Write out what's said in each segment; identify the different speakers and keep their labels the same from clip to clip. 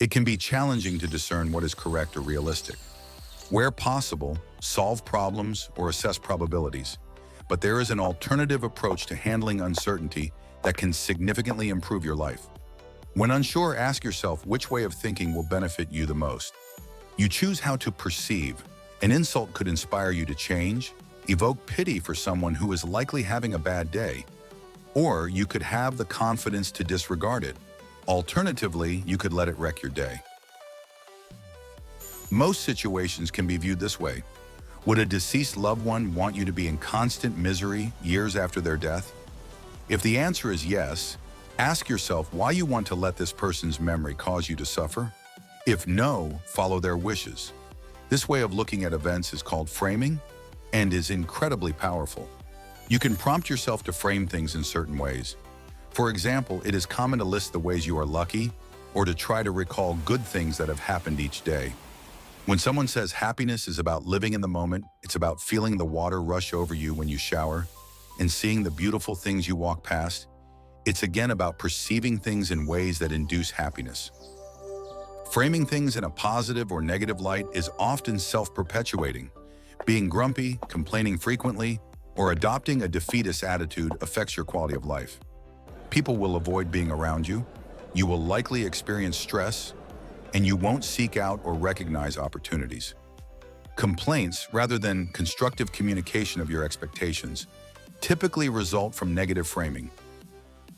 Speaker 1: It can be challenging to discern what is correct or realistic. Where possible, solve problems or assess probabilities. But there is an alternative approach to handling uncertainty that can significantly improve your life. When unsure, ask yourself which way of thinking will benefit you the most. You choose how to perceive. An insult could inspire you to change, evoke pity for someone who is likely having a bad day, or you could have the confidence to disregard it. Alternatively, you could let it wreck your day. Most situations can be viewed this way. Would a deceased loved one want you to be in constant misery years after their death? If the answer is yes, ask yourself why you want to let this person's memory cause you to suffer. If no, follow their wishes. This way of looking at events is called framing and is incredibly powerful. You can prompt yourself to frame things in certain ways. For example, it is common to list the ways you are lucky or to try to recall good things that have happened each day. When someone says happiness is about living in the moment, it's about feeling the water rush over you when you shower and seeing the beautiful things you walk past. It's again about perceiving things in ways that induce happiness. Framing things in a positive or negative light is often self-perpetuating. Being grumpy, complaining frequently, or adopting a defeatist attitude affects your quality of life. People will avoid being around you. You will likely experience stress, and you won't seek out or recognize opportunities. Complaints, rather than constructive communication of your expectations, typically result from negative framing.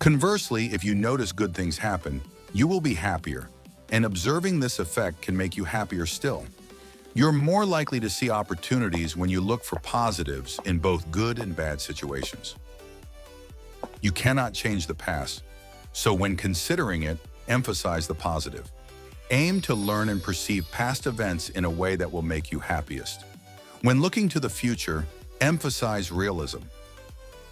Speaker 1: Conversely, if you notice good things happen, you will be happier, and observing this effect can make you happier still. You're more likely to see opportunities when you look for positives in both good and bad situations. You cannot change the past, so when considering it, emphasize the positive. Aim to learn and perceive past events in a way that will make you happiest. When looking to the future, emphasize realism.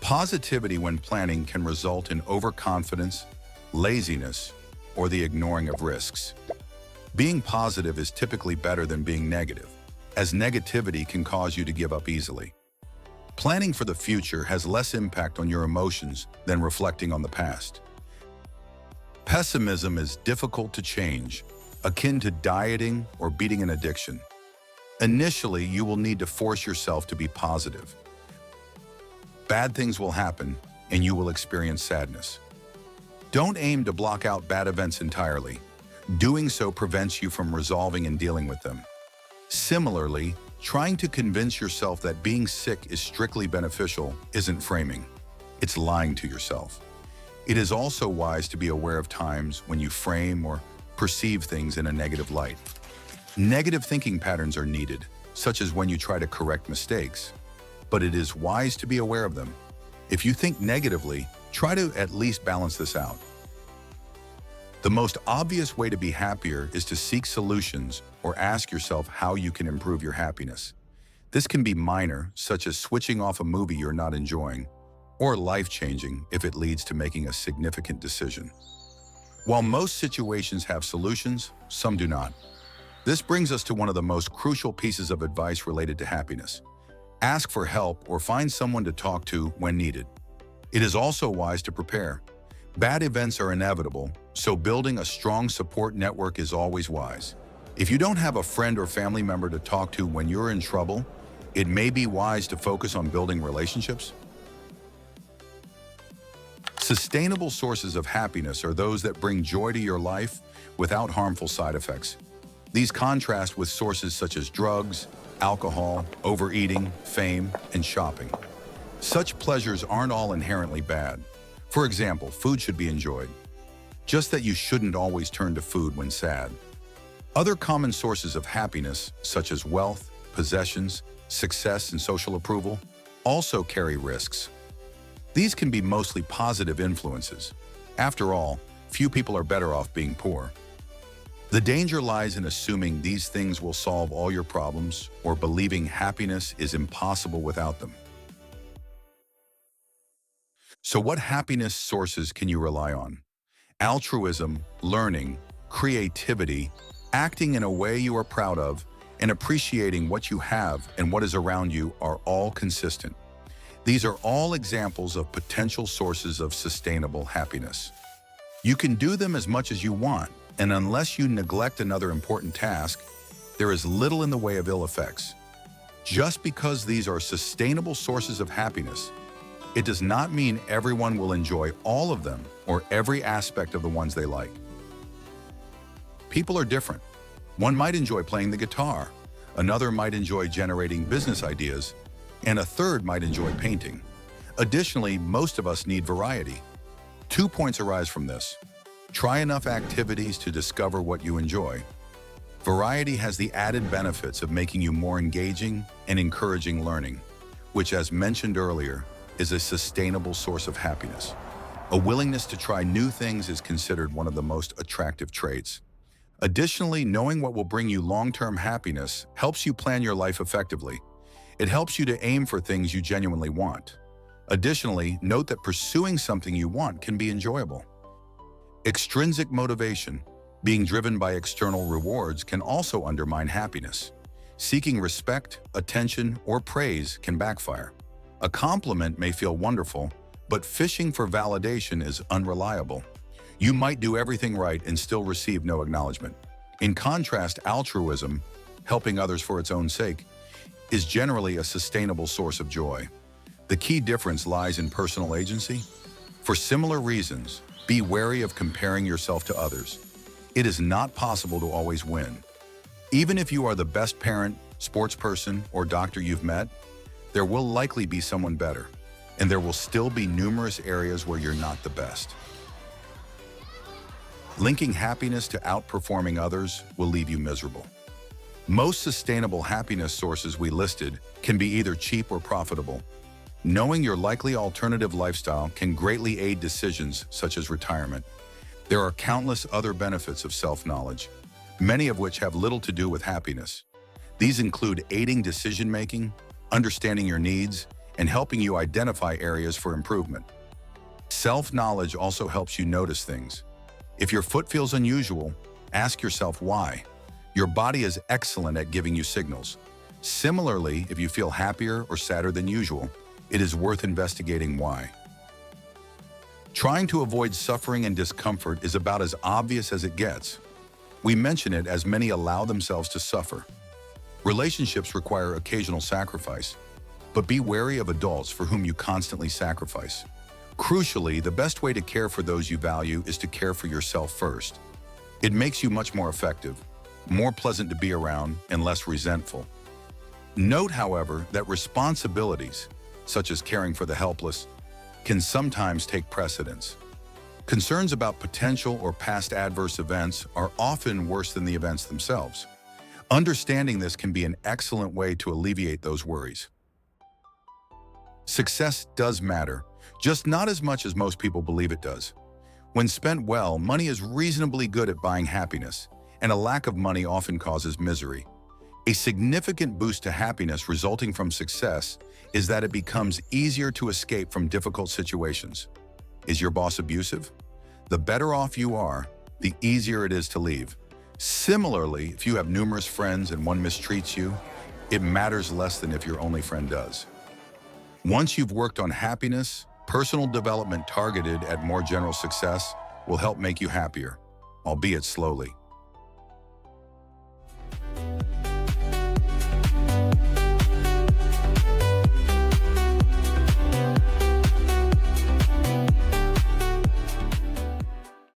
Speaker 1: Positivity when planning can result in overconfidence, laziness, or the ignoring of risks. Being positive is typically better than being negative, as negativity can cause you to give up easily. Planning for the future has less impact on your emotions than reflecting on the past. Pessimism is difficult to change, akin to dieting or beating an addiction. Initially, you will need to force yourself to be positive. Bad things will happen, and you will experience sadness. Don't aim to block out bad events entirely. Doing so prevents you from resolving and dealing with them. Similarly, trying to convince yourself that being sick is strictly beneficial isn't framing. It's lying to yourself. It is also wise to be aware of times when you frame or perceive things in a negative light. Negative thinking patterns are needed, such as when you try to correct mistakes, but it is wise to be aware of them. If you think negatively, try to at least balance this out. The most obvious way to be happier is to seek solutions or ask yourself how you can improve your happiness. This can be minor, such as switching off a movie you're not enjoying, or life-changing if it leads to making a significant decision. While most situations have solutions, some do not. This brings us to one of the most crucial pieces of advice related to happiness. Ask for help or find someone to talk to when needed. It is also wise to prepare. Bad events are inevitable, so building a strong support network is always wise. If you don't have a friend or family member to talk to when you're in trouble, it may be wise to focus on building relationships. Sustainable sources of happiness are those that bring joy to your life without harmful side effects. These contrast with sources such as drugs, alcohol, overeating, fame, and shopping. Such pleasures aren't all inherently bad. For example, food should be enjoyed, just that you shouldn't always turn to food when sad. Other common sources of happiness, such as wealth, possessions, success, and social approval, also carry risks. These can be mostly positive influences. After all, few people are better off being poor. The danger lies in assuming these things will solve all your problems or believing happiness is impossible without them. So what happiness sources can you rely on? Altruism, learning, creativity, acting in a way you are proud of, and appreciating what you have and what is around you are all consistent. These are all examples of potential sources of sustainable happiness. You can do them as much as you want, And unless you neglect another important task, there is little in the way of ill effects. Just because these are sustainable sources of happiness, it does not mean everyone will enjoy all of them or every aspect of the ones they like. People are different. One might enjoy playing the guitar, another might enjoy generating business ideas, and a third might enjoy painting. Additionally, most of us need variety. 2 points arise from this. Try enough activities to discover what you enjoy. Variety has the added benefits of making you more engaging and encouraging learning, which, as mentioned earlier, is a sustainable source of happiness. A willingness to try new things is considered one of the most attractive traits. Additionally, knowing what will bring you long-term happiness helps you plan your life effectively. It helps you to aim for things you genuinely want. Additionally, note that pursuing something you want can be enjoyable. Extrinsic motivation, being driven by external rewards, can also undermine happiness. Seeking respect, attention, or praise can backfire. A compliment may feel wonderful, but fishing for validation is unreliable. You might do everything right and still receive no acknowledgement. In contrast, altruism, helping others for its own sake, is generally a sustainable source of joy. The key difference lies in personal agency. For similar reasons, be wary of comparing yourself to others. It is not possible to always win. Even if you are the best parent, sports person, or doctor you've met, there will likely be someone better, and there will still be numerous areas where you're not the best. Linking happiness to outperforming others will leave you miserable. Most sustainable happiness sources we listed can be either cheap or profitable. Knowing your likely alternative lifestyle can greatly aid decisions such as retirement. There are countless other benefits of self-knowledge, many of which have little to do with happiness. These include aiding decision-making, understanding your needs, and helping you identify areas for improvement. Self-knowledge also helps you notice things. If your foot feels unusual, ask yourself why. Your body is excellent at giving you signals. Similarly, if you feel happier or sadder than usual, it is worth investigating why. Trying to avoid suffering and discomfort is about as obvious as it gets. We mention it as many allow themselves to suffer. Relationships require occasional sacrifice, but be wary of adults for whom you constantly sacrifice. Crucially, the best way to care for those you value is to care for yourself first. It makes you much more effective, more pleasant to be around, and less resentful. Note, however, that responsibilities, such as caring for the helpless, can sometimes take precedence. Concerns about potential or past adverse events are often worse than the events themselves. Understanding this can be an excellent way to alleviate those worries. Success does matter, just not as much as most people believe it does. When spent well, money is reasonably good at buying happiness, and a lack of money often causes misery. A significant boost to happiness resulting from success is that it becomes easier to escape from difficult situations. Is your boss abusive? The better off you are, the easier it is to leave. Similarly, if you have numerous friends and one mistreats you, it matters less than if your only friend does. Once you've worked on happiness, personal development targeted at more general success will help make you happier, albeit slowly.